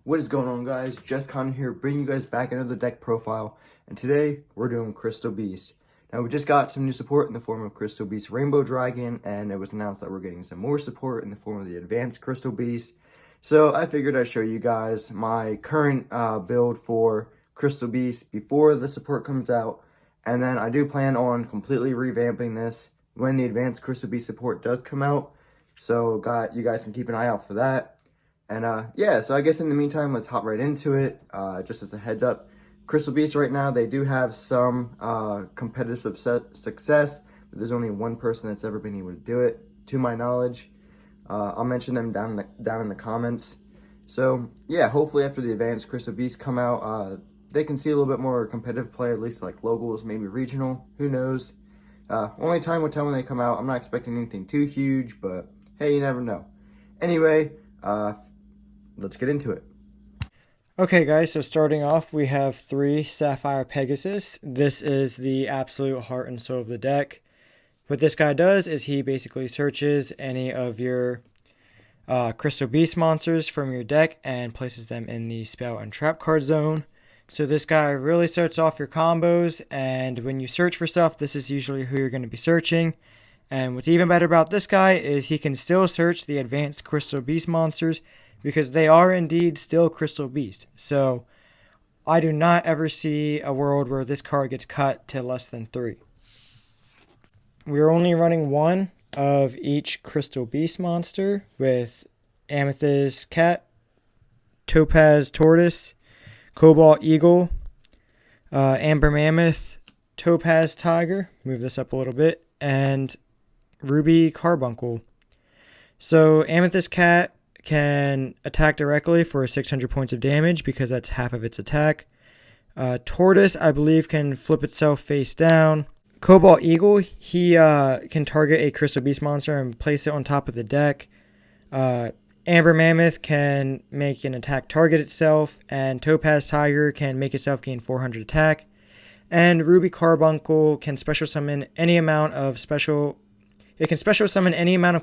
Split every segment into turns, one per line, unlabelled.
What is going on, guys? Just Connor here, bringing you guys back another deck profile, and today we're doing Crystal Beast. Now, we just got some new support in the form of Crystal Beast Rainbow Dragon, and it was announced that we're getting some more support in the form of the Advanced Crystal Beast. So I figured I'd show you guys my current build for Crystal Beast before the support comes out, and then I do plan on completely revamping this when the Advanced Crystal Beast support does come out. So you guys can keep an eye out for that. And yeah, so I guess in the meantime, let's hop right into it. Just as a heads up, Crystal Beast right now, they do have some competitive success, but there's only one person that's ever been able to do it, to my knowledge. I'll mention them down in the comments. So yeah, hopefully after the Advanced Crystal Beast come out, they can see a little bit more competitive play, at least like locals, maybe regional, who knows. Only time will tell when they come out. I'm not expecting anything too huge, but hey, you never know. Anyway, let's get into it.
Okay guys, so starting off we have 3 Sapphire Pegasus. This is the absolute heart and soul of the deck. What this guy does is he basically searches any of your Crystal Beast monsters from your deck and places them in the spell and trap card zone. So this guy really starts off your combos, and when you search for stuff, this is usually who you're going to be searching. And what's even better about this guy is he can still search the Advanced Crystal Beast monsters because they are indeed still Crystal Beast. So I do not ever see a world where this card gets cut to less than 3. We're only running 1 of each Crystal Beast monster with Amethyst Cat, Topaz Tortoise, Cobalt Eagle, Amber Mammoth, Topaz Tiger, move this up a little bit, and Ruby Carbuncle. So Amethyst Cat can attack directly for 600 points of damage because that's half of its attack. Tortoise, I believe, can flip itself face down. Cobalt Eagle, he can target a Crystal Beast monster and place it on top of the deck. Amber Mammoth can make an attack target itself, and Topaz Tiger can make itself gain 400 attack. And Ruby Carbuncle can special summon any amount of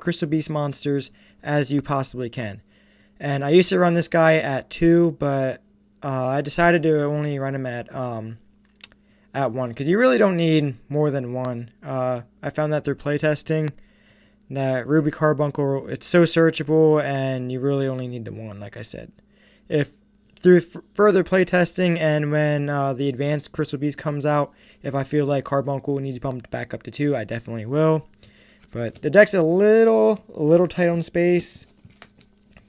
Crystal Beast monsters as you possibly can. And I used to run this guy at 2, but I decided to only run him at 1 because you really don't need more than 1. I found that through playtesting that Ruby Carbuncle, it's so searchable and you really only need the 1, like I said. If through further playtesting and when the Advanced Crystal Beast comes out, if I feel like Carbuncle needs bumped back up to 2, I definitely will. But the deck's a little tight on space,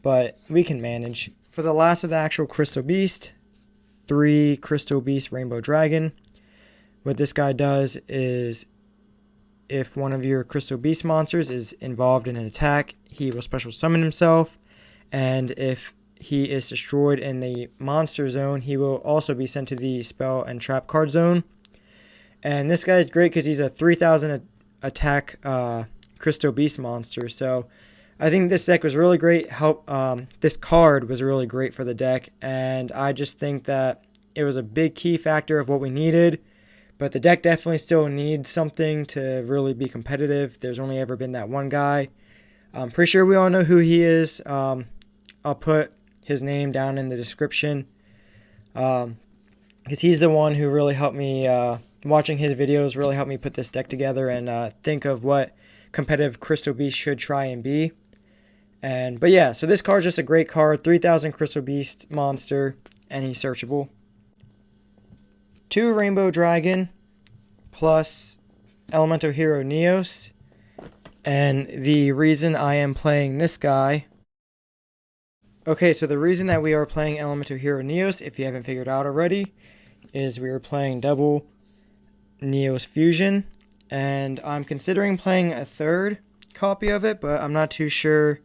but we can manage. For the last of the actual Crystal Beast, 3 Crystal Beast Rainbow Dragon. What this guy does is if one of your Crystal Beast monsters is involved in an attack, he will special summon himself, and if he is destroyed in the monster zone, he will also be sent to the spell and trap card zone. And this guy is great because he's a 3000 attack Crystal Beast monster. So I think this deck was really great. This card was really great for the deck, and I just think that it was a big key factor of what we needed. But the deck definitely still needs something to really be competitive. There's only ever been that one guy. I'm pretty sure we all know who he is. I'll put his name down in the description because he's the one who really helped me. Watching his videos really helped me put this deck together and think of what competitive Crystal Beast should try and be. But yeah, so this card's just a great card. 3000 Crystal Beast monster, and he's searchable. 2 Rainbow Dragon plus Elemental Hero Neos. And the reason I am playing this guy... Okay, so the reason that we are playing Elemental Hero Neos, if you haven't figured out already, is we are playing double Neos Fusion. And I'm considering playing a 3rd copy of it, but I'm not too sure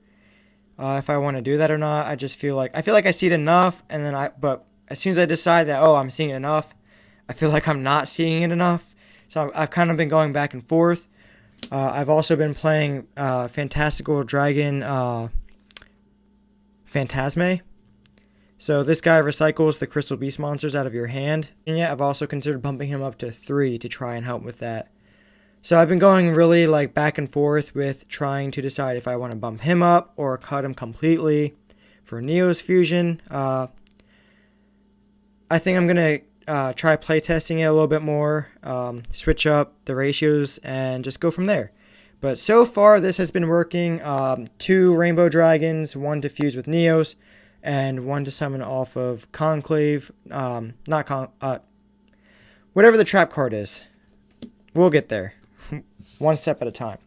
if I want to do that or not. I feel like I see it enough, and then but as soon as I decide that, I'm seeing it enough, I feel like I'm not seeing it enough. So I've kind of been going back and forth. I've also been playing Fantastical Dragon Phantasme. So this guy recycles the Crystal Beast monsters out of your hand. And yet I've also considered bumping him up to 3 to try and help with that. So I've been going really back and forth with trying to decide if I want to bump him up or cut him completely. for Neos Fusion. I think I'm going to try playtesting it a little bit more, switch up the ratios, and just go from there. But so far, this has been working. 2 Rainbow Dragons, 1 to fuse with Neos, and 1 to summon off of Conclave. Whatever the trap card is. We'll get there. One step at a time.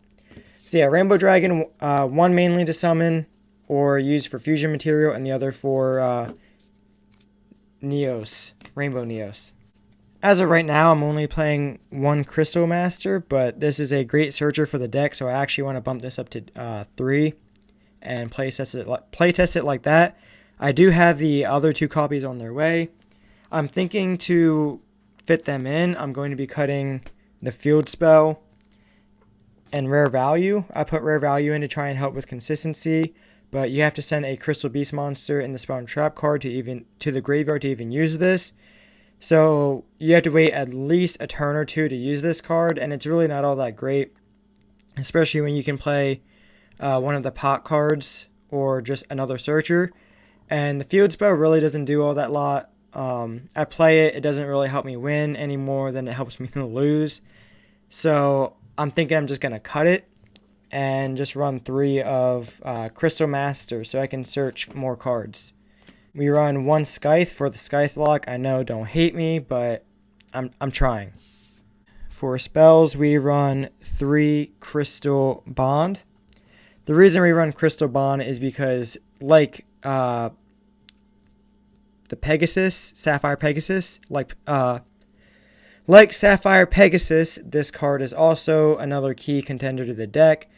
So yeah, Rainbow Dragon, 1 mainly to summon or use for fusion material, and the other for Neos, Rainbow Neos. As of right now, I'm only playing 1 Crystal Master, but this is a great searcher for the deck, so I actually want to bump this up to 3 and playtest it like that. I do have the other 2 copies on their way. I'm thinking to fit them in. I'm going to be cutting the Field Spell and Rare Value. I put Rare Value in to try and help with consistency, but you have to send a Crystal Beast monster in the Spell and Trap card to the graveyard to even use this. So you have to wait at least a turn or 2 to use this card, and it's really not all that great, especially when you can play one of the pot cards or just another searcher. And the Field Spell really doesn't do all that lot. I play it, it doesn't really help me win any more than it helps me lose. So I'm thinking I'm just going to cut it and just run 3 of Crystal Master so I can search more cards. We run 1 Scythe for the Scythe lock. I know, don't hate me, but I'm trying. For spells, we run 3 Crystal Bond. The reason we run Crystal Bond is because, like the Pegasus, Sapphire Pegasus, like Sapphire Pegasus, this card is also another key contender to the deck.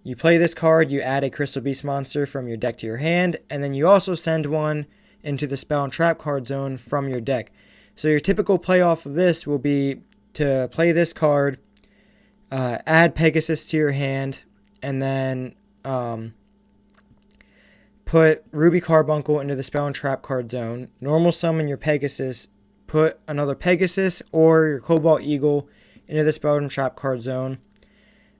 You play this card, you add a Crystal Beast monster from your deck to your hand, and then you also send one into the Spell and Trap card zone from your deck. So your typical play off of this will be to play this card, add Pegasus to your hand, and then put Ruby Carbuncle into the Spell and Trap card zone, normal summon your Pegasus, put another Pegasus or your Cobalt Eagle into the Spell and Trap card zone,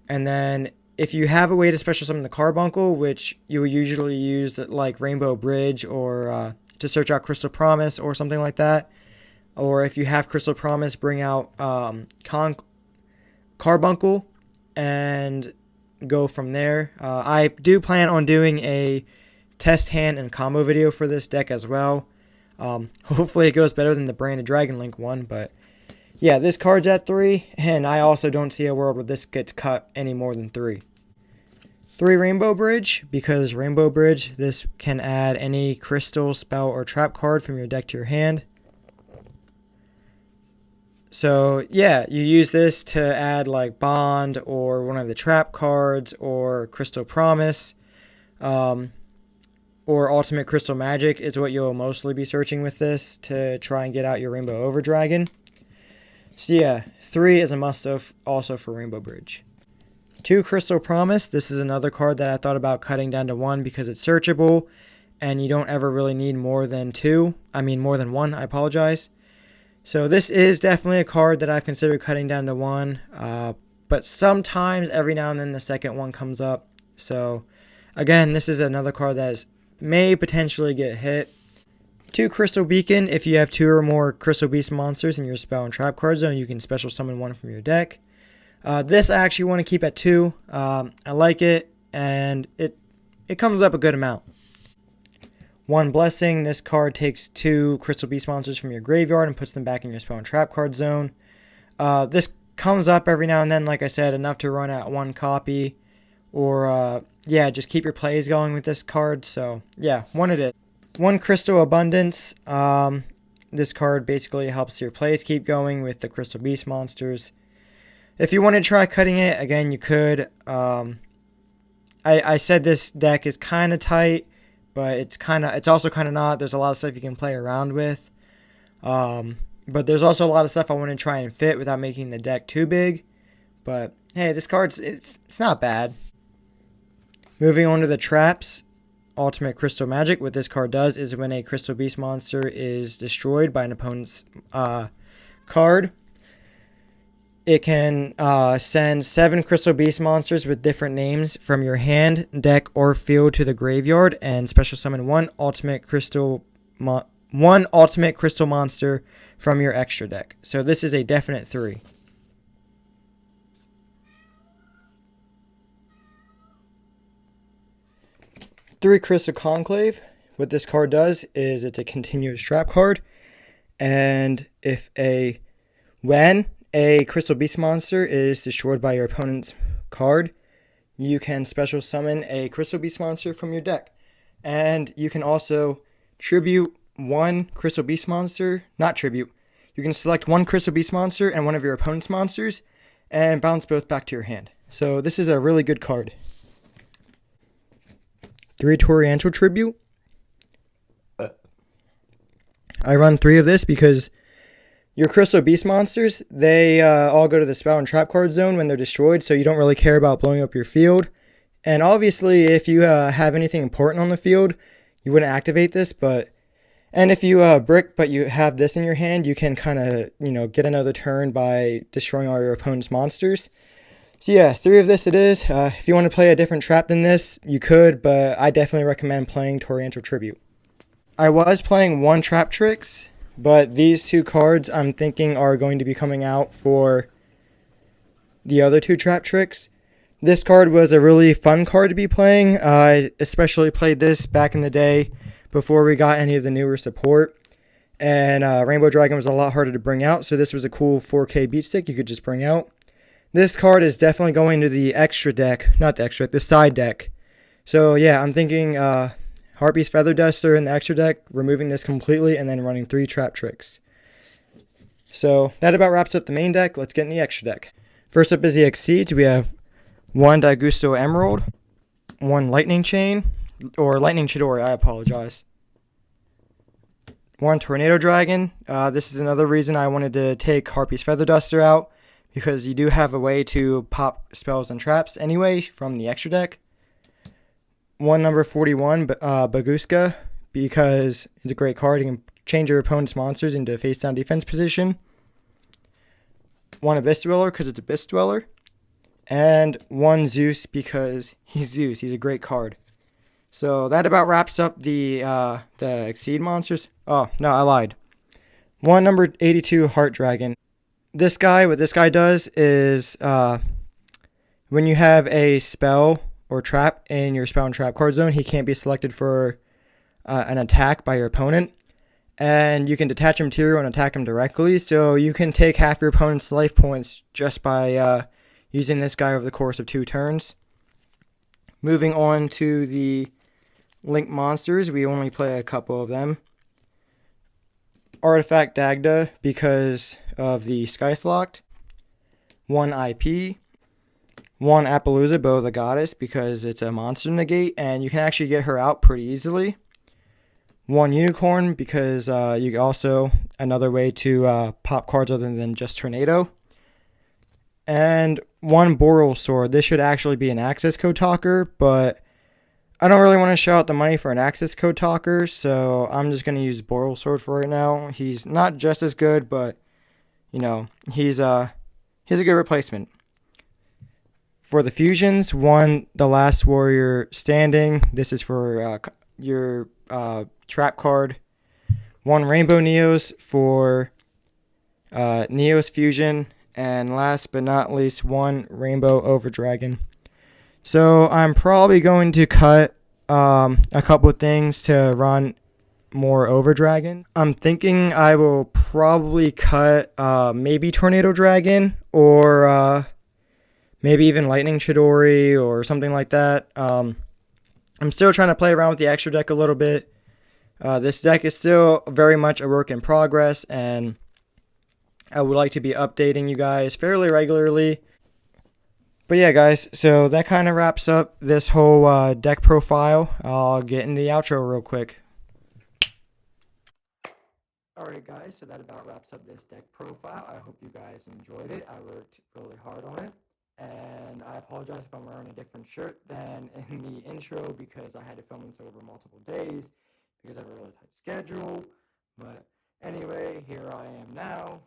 and then if you have a way to special summon the Carbuncle, which you will usually use like Rainbow Bridge or to search out Crystal Promise or something like that, or if you have Crystal Promise, bring out Carbuncle and go from there. I do plan on doing a test hand and combo video for this deck as well. Hopefully it goes better than the Branded Dragon Link one, but yeah, this card's at 3, and I also don't see a world where this gets cut any more than 3. 3 Rainbow Bridge, because Rainbow Bridge, this can add any crystal, spell, or trap card from your deck to your hand. So yeah, you use this to add like Bond or one of the trap cards or Crystal Promise, or Ultimate Crystal Magic is what you'll mostly be searching with this to try and get out your Rainbow Over Dragon. So yeah, 3 is a must-have also for Rainbow Bridge. 2 Crystal Promise. This is another card that I thought about cutting down to 1 because it's searchable and you don't ever really need more than 1, I apologize. So this is definitely a card that I've considered cutting down to 1, but sometimes every now and then the second one comes up. So again, this is another card that may potentially get hit. 2 Crystal Beacon. If you have 2 or more Crystal Beast monsters in your Spell and Trap card zone, you can special summon one from your deck. This I actually want to keep at 2. I like it, and it comes up a good amount. 1 Blessing. This card takes 2 Crystal Beast monsters from your graveyard and puts them back in your Spell and Trap card zone. This comes up every now and then, like I said, enough to run out 1 copy. Or, yeah, just keep your plays going with this card. So, yeah, 1 it is. 1 Crystal Abundance. This card basically helps your plays keep going with the Crystal Beast monsters. If you want to try cutting it, again, you could. I said this deck is kind of tight, but it's also kind of not. There's a lot of stuff you can play around with. But there's also a lot of stuff I want to try and fit without making the deck too big. But hey, this card's it's not bad. Moving on to the traps. Ultimate Crystal Magic. What this card does is when a Crystal Beast monster is destroyed by an opponent's card, it can send 7 Crystal Beast monsters with different names from your hand, deck, or field to the graveyard, and special summon one ultimate crystal monster from your extra deck. So this is a definite 3. 3 Crystal Conclave. What this card does is it's a continuous trap card, and when a Crystal Beast monster is destroyed by your opponent's card, you can special summon a Crystal Beast monster from your deck. And you can also tribute one Crystal Beast monster, not tribute. You can select one Crystal Beast monster and one of your opponent's monsters and bounce both back to your hand. So this is a really good card. 3 Torianto Tribute. I run 3 of this because your Crystal Beast monsters, they all go to the spell and trap card zone when they're destroyed, so you don't really care about blowing up your field. And obviously, if you have anything important on the field, you wouldn't activate this, and if you brick but you have this in your hand, you can kind of, get another turn by destroying all your opponent's monsters. So yeah, 3 of this it is. If you want to play a different trap than this, you could, but I definitely recommend playing Torianto Tribute. I was playing 1 Trap Tricks, but these 2 cards I'm thinking are going to be coming out for the other 2 Trap Tricks. This card was a really fun card to be playing. I especially played this back in the day before we got any of the newer support. And Rainbow Dragon was a lot harder to bring out, so this was a cool 4K beat stick you could just bring out. This card is definitely going to the extra deck, not the extra deck, the side deck. So yeah, I'm thinking Harpy's Feather Duster in the extra deck, removing this completely, and then running 3 Trap Tricks. So that about wraps up the main deck. Let's get in the extra deck. First up is the Exceeds. We have 1 Daigusto Emerald, 1 Lightning Chain, or Lightning Chidori, I apologize. 1 Tornado Dragon. This is another reason I wanted to take Harpy's Feather Duster out, because you do have a way to pop spells and traps anyway from the extra deck. 1 number 41, Baguska, because it's a great card. You can change your opponent's monsters into face-down defense position. 1 Abyss Dweller, because it's Abyss Dweller. And 1 Zeus, because he's Zeus. He's a great card. So that about wraps up the Exceed monsters. Oh, no, I lied. 1 number 82, Heart Dragon. What this guy does is when you have a spell or trap in your spell and trap card zone, he can't be selected for an attack by your opponent. And you can detach a material and attack him directly. So you can take half your opponent's life points just by using this guy over the course of 2 turns. Moving on to the Link monsters, we only play a couple of them. Artifact Dagda, because of the Scythe-locked. 1 IP. 1 Appaloosa, Bow of the Goddess, because it's a monster negate, and you can actually get her out pretty easily. 1 Unicorn, because you also, another way to pop cards other than just Tornado. And 1 Boral Sword. This should actually be an access code talker, but I don't really want to shell out the money for an access code talker, so I'm just going to use Boral Sword for right now. He's not just as good, but, he's a good replacement. For the fusions, 1 The Last Warrior Standing. This is for your trap card. 1 Rainbow Neos for Neos Fusion. And last but not least, 1 Rainbow Overdragon. So I'm probably going to cut a couple of things to run more Overdragon. I'm thinking I will probably cut maybe Tornado Dragon or maybe even Lightning Chidori or something like that. I'm still trying to play around with the extra deck a little bit. This deck is still very much a work in progress, and I would like to be updating you guys fairly regularly. But yeah, guys, so that kind of wraps up this whole deck profile. I'll get into the outro real quick. Alright guys, so that about wraps up this deck profile. I hope you guys enjoyed it. I worked really hard on it. And I apologize if I'm wearing a different shirt than in the intro, because I had to film this over multiple days because I have a really tight schedule. But anyway, here I am now,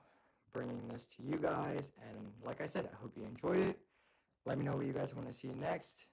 bringing this to you guys. And like I said, I hope you enjoyed it. Let me know what you guys want to see next.